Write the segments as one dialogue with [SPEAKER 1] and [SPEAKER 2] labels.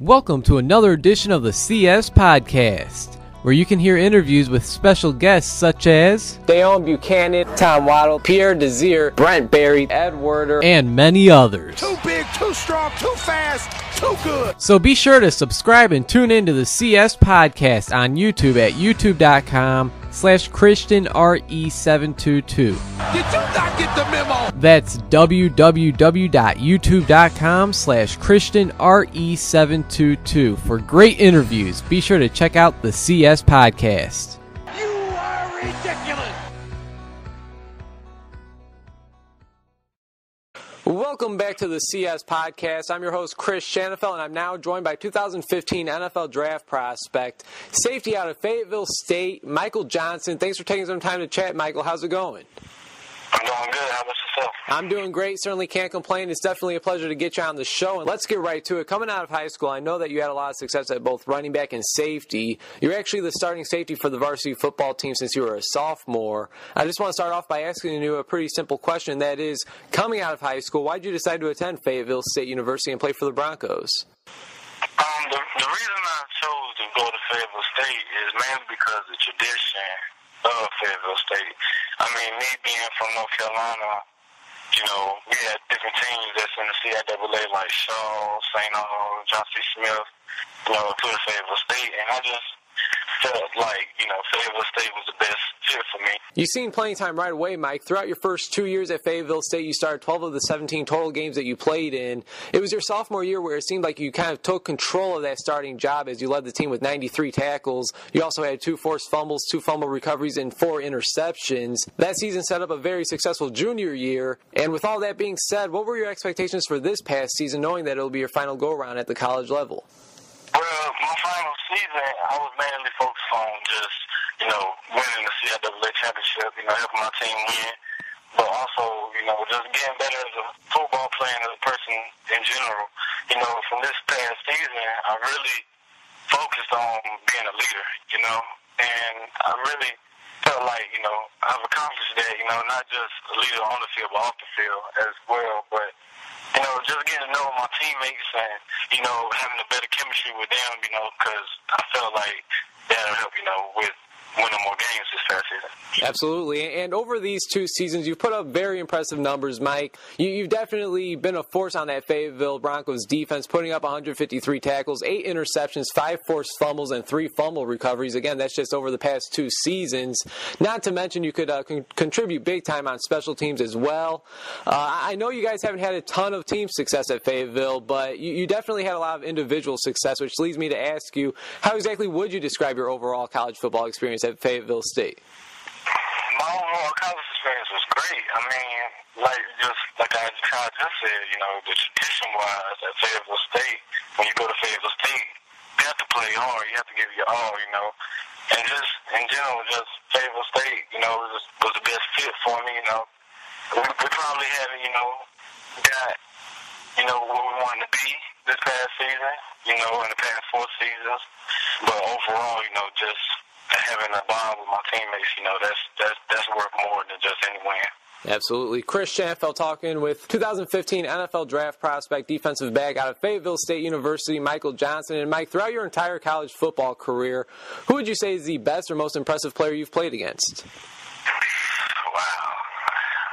[SPEAKER 1] Welcome to another edition of the CS Podcast, where you can hear interviews with special guests such as
[SPEAKER 2] Dayon Buchanan, Tom Waddle, Pierre Desir, Brent Berry, Ed Werder,
[SPEAKER 1] and many others.
[SPEAKER 3] Too big, too strong, too fast, too good.
[SPEAKER 1] So be sure to subscribe and tune in to the CS Podcast on YouTube at youtube.com/ChristianRE722.
[SPEAKER 3] Did you not get the memo?
[SPEAKER 1] That's www.youtube.com/ChristianRE722 for great interviews. Be sure to check out the CS Podcast.
[SPEAKER 3] You are ridiculous.
[SPEAKER 2] Welcome back to the CS Podcast. I'm your host, Chris Shanafel, and I'm now joined by 2015 NFL Draft prospect, safety out of Fayetteville State, Michael Johnson. Thanks for taking some time to chat, Michael. How's it going?
[SPEAKER 4] I'm doing good. How about yourself?
[SPEAKER 2] I'm doing great. Certainly can't complain. It's definitely a pleasure to get you on the show. And let's get right to it. Coming out of high school, I know that you had a lot of success at both running back and safety. You're actually the starting safety for the varsity football team since you were a sophomore. I just want to start off by asking you a pretty simple question. That is, coming out of high school, why did you decide to attend Fayetteville State University and play for the Broncos?
[SPEAKER 4] The reason I chose to go to Fayetteville State is mainly because of the tradition of Fayetteville State. I mean, me being from North Carolina, you know, we had different teams that's in the CIAA like Shaw, St. Aug, John C. Smith, you know, to the Fayetteville State, and I just felt like, you know, Fayetteville State was the best fit for me.
[SPEAKER 2] You've seen playing time right away, Mike. Throughout your first 2 years at Fayetteville State, you started 12 of the 17 total games that you played in. It was your sophomore year where it seemed like you kind of took control of that starting job as you led the team with 93 tackles. You also had 2 forced fumbles, 2 fumble recoveries, and 4 interceptions. That season set up a very successful junior year. And with all that being said, what were your expectations for this past season, knowing that it'll be your final go-around at the college level?
[SPEAKER 4] Well, my final season, I was mainly focused on just, you know, winning the CIAA championship, you know, helping my team win, but also, you know, just getting better as a football player and as a person in general. You know, from this past season, I really focused on being a leader, you know, and I really felt like, you know, I've accomplished that, you know, not just a leader on the field, but off the field as well, but you know, just getting to know my teammates and, you know, having a better chemistry with them, you know, because I felt like that'll help, you know, with winning more games this past season.
[SPEAKER 2] Absolutely. And over these 2 seasons, you've put up very impressive numbers, Mike. You've definitely been a force on that Fayetteville Broncos defense, putting up 153 tackles, 8 interceptions, 5 forced fumbles, and 3 fumble recoveries. Again, that's just over the past 2 seasons. Not to mention you could contribute big time on special teams as well. I know you guys haven't had a ton of team success at Fayetteville, but you definitely had a lot of individual success, which leads me to ask you, how exactly would you describe your overall college football experience at Fayetteville State?
[SPEAKER 4] My overall college experience was great. I mean, like I just said, you know, the tradition-wise at Fayetteville State, when you go to Fayetteville State, you have to play hard. You have to give your all, you know. And just, in general, just Fayettille State, you know, was the best fit for me, you know. We probably haven't, you know, got, you know, where we wanted to be this past season, you know, in the past 4 seasons. But overall, you know, just having a bond with my teammates, you know, that's worth more than just any win.
[SPEAKER 2] Absolutely. Chris Shanafel talking with 2015 NFL Draft prospect defensive back out of Fayetteville State University, Michael Johnson. And Mike, throughout your entire college football career, who would you say is the best or most impressive player you've played against?
[SPEAKER 4] Wow.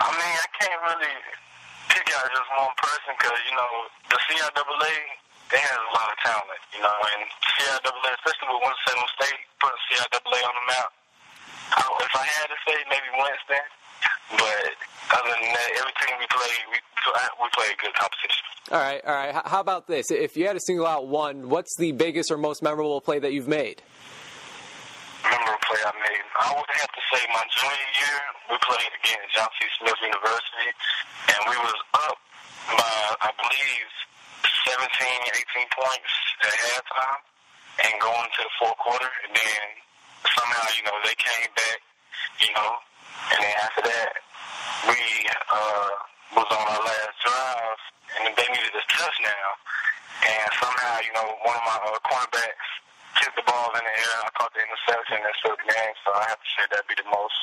[SPEAKER 4] I mean, I can't really pick out just one person because, you know, the CIAA, they have a lot of talent, you know, and CIAA, especially with Winston State, putting CIAA on the map. If I had to say, maybe Winston, but other than that, every team we play good competition. All
[SPEAKER 2] right. How about this? If you had to single out one, what's the biggest or most memorable play that you've made?
[SPEAKER 4] Memorable play I made? I would have to say my junior year, we played against John C. Smith University, and we was up by, I believe, 17, 18 points at halftime and going to the fourth quarter. And then somehow, you know, they came back, you know, and then after that, we was on our last drive and they needed a touchdown. And somehow, you know, one of my cornerbacks tipped the ball in the air. I caught the interception and took the game, so I have to say that'd be the most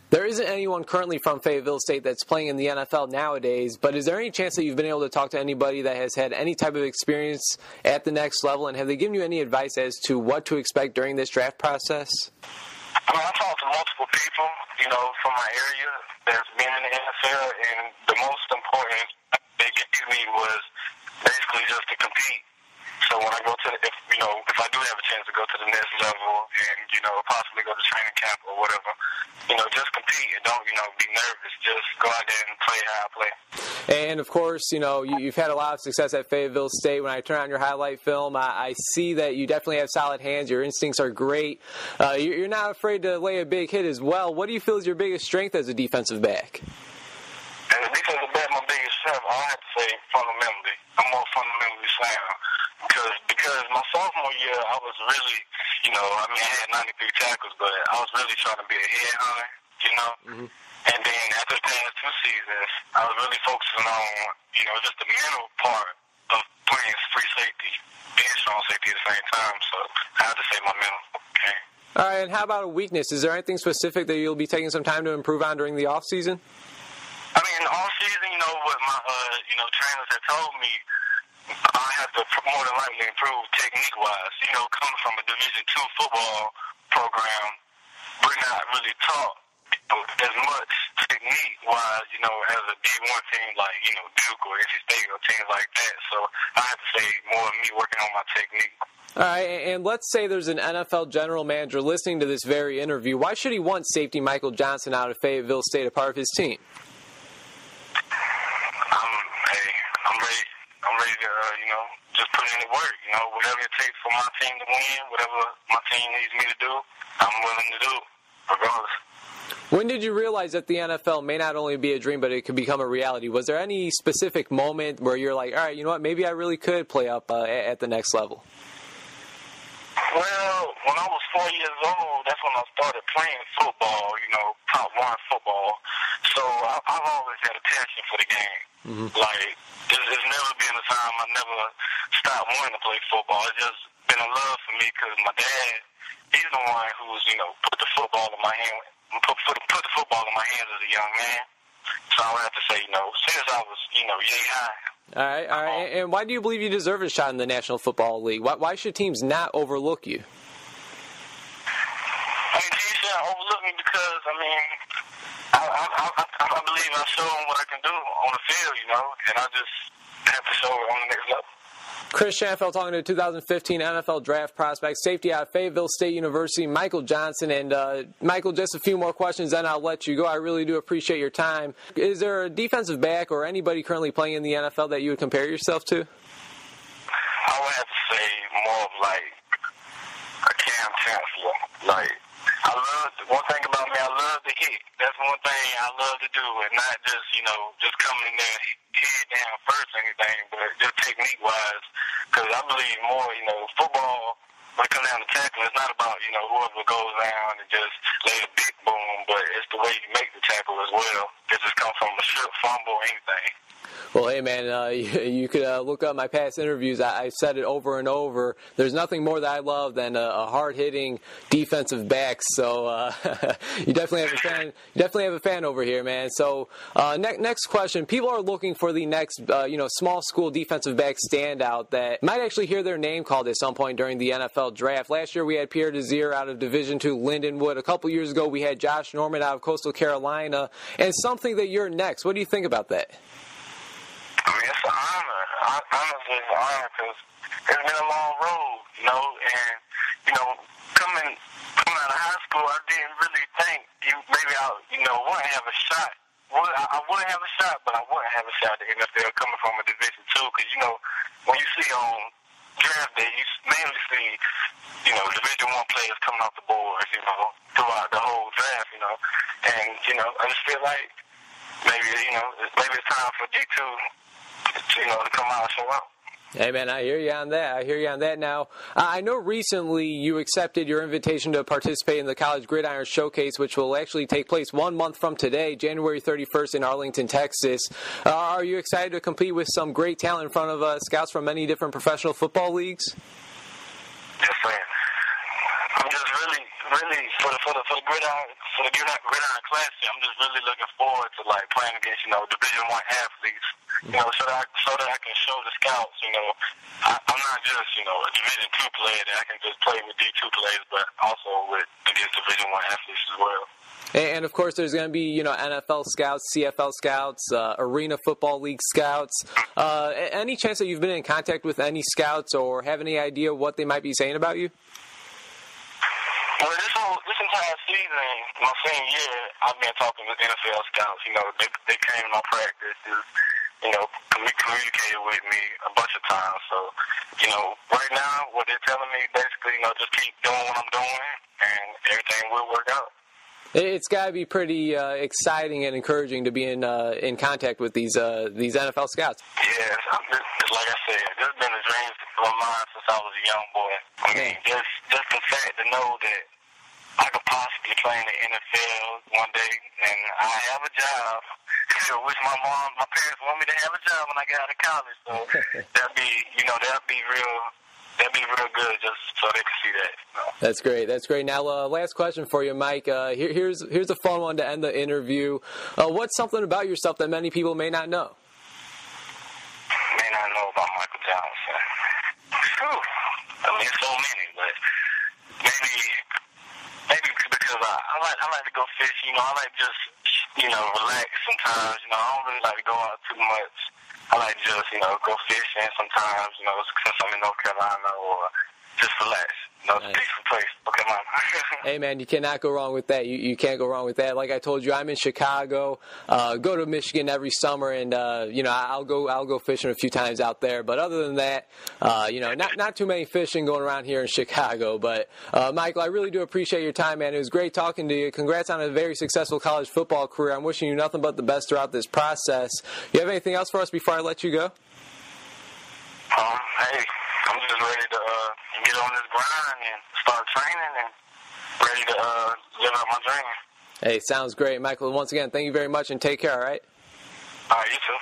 [SPEAKER 2] There isn't anyone currently from Fayetteville State that's playing in the NFL nowadays, but is there any chance that you've been able to talk to anybody that has had any type of experience at the next level, and have they given you any advice as to what to expect during this draft process?
[SPEAKER 4] Well, I talked to multiple people, from my area that's been in the NFL, and the most important they gave me was basically just to compete. So when I go to, if I do have a chance to go to the next level and, possibly go to training camp or whatever, just compete and don't, be nervous. Just go out there and play how I play.
[SPEAKER 2] And, of course, you've had a lot of success at Fayetteville State. When I turn on your highlight film, I see that you definitely have solid hands. Your instincts are great. You're not afraid to lay a big hit as well. What do you feel is your biggest strength as a defensive back?
[SPEAKER 4] As a defensive back, my biggest strength, I have to say fundamentally. I'm more fundamentally sound. Because my sophomore year, I was really, I had 93 tackles, but I was really trying to be a headhunter, Mm-hmm. And then after the past 2 seasons, I was really focusing on, just the mental part of playing free safety, being strong safety at the same time. So I have to say my mental. Okay.
[SPEAKER 2] All right, and how about a weakness? Is there anything specific that you'll be taking some time to improve on during the off season?
[SPEAKER 4] I mean, all season, what my trainers had told me, I have to more than likely improve technique-wise. Coming from a Division II football program, we're not really taught as much technique-wise, as a D1 team like, Duke or NC State or teams like that. So I have to say more of me working on my technique.
[SPEAKER 2] All right, and let's say there's an NFL general manager listening to this very interview. Why should he want safety Michael Johnson out of Fayetteville State a part of his team?
[SPEAKER 4] I'm ready to, just put in the work. Whatever it takes for my team to win, whatever my team needs me to do, I'm willing to do, regardless.
[SPEAKER 2] When did you realize that the NFL may not only be a dream, but it could become a reality? Was there any specific moment where you're like, all right, you know what, maybe I really could play up at the next level?
[SPEAKER 4] Well, when I was 4 years old, that's when I started playing football, top 1 football. So I've always had a passion for the game. Mm-hmm. Like, it's never been a time I never stopped wanting to play football. It's just been a love for me because my dad, he's the one who's, put the football in my hand, put the football in my hands as a young man. So I would have to say, since I was, yay high.
[SPEAKER 2] All right. And why do you believe you deserve a shot in the National Football League? Why should teams not overlook you?
[SPEAKER 4] Teams shouldn't overlook me because, I believe I show them what I can do on the field, and I just have to show it on the next level.
[SPEAKER 2] Chris Shanfeld talking to 2015 NFL Draft prospect, safety out of Fayetteville State University, Michael Johnson. And, Michael, just a few more questions, then I'll let you go. I really do appreciate your time. Is there a defensive back or anybody currently playing in the NFL that you would compare yourself to?
[SPEAKER 4] I would have to say more of like a Cam Chancellor. One thing about me, I love to hit. That's one thing I love to do, and not just, just coming in there head down first or anything, but just technique-wise, because I believe more, football, when it comes down to tackling, it's not about, whoever goes down and just lay a big boom, but it's the way you make the tackle as well. It just comes from a strip, fumble, anything.
[SPEAKER 2] Well, hey, man, you could look up my past interviews. I've said it over and over. There's nothing more that I love than a hard-hitting defensive back. So you definitely have a fan. You definitely have a fan over here, man. So next question: people are looking for the next, small school defensive back standout that might actually hear their name called at some point during the NFL draft. Last year we had Pierre Desir out of Division II Lindenwood. A couple years ago we had Josh Norman out of Coastal Carolina. And something that you're next. What do you think about that?
[SPEAKER 4] It's an honor. Honestly, it's an honor because it's been a long road, and, coming out of high school, I didn't really think maybe I wouldn't have a shot. I wouldn't have a shot, but I wouldn't have a shot at the NFL coming from a Division II because, when you see on draft day, you mainly see, Division I players coming off the board, throughout the whole draft, and, I just feel like maybe it's time for D2 to come out and show up.
[SPEAKER 2] Hey, man, I hear you on that. Now, I know recently you accepted your invitation to participate in the College Gridiron Showcase, which will actually take place 1 month from today, January 31st in Arlington, Texas. Are you excited to compete with some great talent in front of scouts from many different professional football leagues?
[SPEAKER 4] Yes, sir. I'm just really, really for the gridiron classic, I'm just really looking forward to like playing against Division I athletes, so that I can show the scouts, I'm not just a Division II player that I can just play with D2 players, but also against Division I athletes as well.
[SPEAKER 2] And of course, there's going to be NFL scouts, CFL scouts, Arena Football League scouts. Any chance that you've been in contact with any scouts or have any idea what they might be saying about you?
[SPEAKER 4] Well, this entire season, my senior year, I've been talking with NFL scouts. They came to my practices, communicated with me a bunch of times. So, right now, what they're telling me, basically, just keep doing what I'm doing, and everything will work out.
[SPEAKER 2] It's got to be pretty exciting and encouraging to be in contact with these NFL scouts.
[SPEAKER 4] Yes, it's like I said, this has been a dream of mine since I was a young boy. I mean, just the fact to know that I could possibly play in the NFL one day, and I have a job, which my parents want me to have a job when I get out of college. So that'd be real good, just so they can see that.
[SPEAKER 2] That's great. That's great. Now, last question for you, Mike. Here's a fun one to end the interview. What's something about yourself that many people may not know?
[SPEAKER 4] May not know about Michael Johnson. Whew. I mean, so many, but maybe because I like to go fish. I like just relax sometimes. I don't really like to go out too much. I like to just, go fishing sometimes, since I'm in North Carolina, or just relax. It's a peaceful place, North Carolina.
[SPEAKER 2] Hey, man, you cannot go wrong with that. You can't go wrong with that. Like I told you, I'm in Chicago. Go to Michigan every summer, and I'll go fishing a few times out there. But other than that, not too many fishing going around here in Chicago. But Michael, I really do appreciate your time, man. It was great talking to you. Congrats on a very successful college football career. I'm wishing you nothing but the best throughout this process. You have anything else for us before I let you go?
[SPEAKER 4] Hey, I'm just ready to get on this grind and start training and ready to live out my dream.
[SPEAKER 2] Hey, sounds great. Michael, once again, thank you very much and take care, all right?
[SPEAKER 4] All right, you too.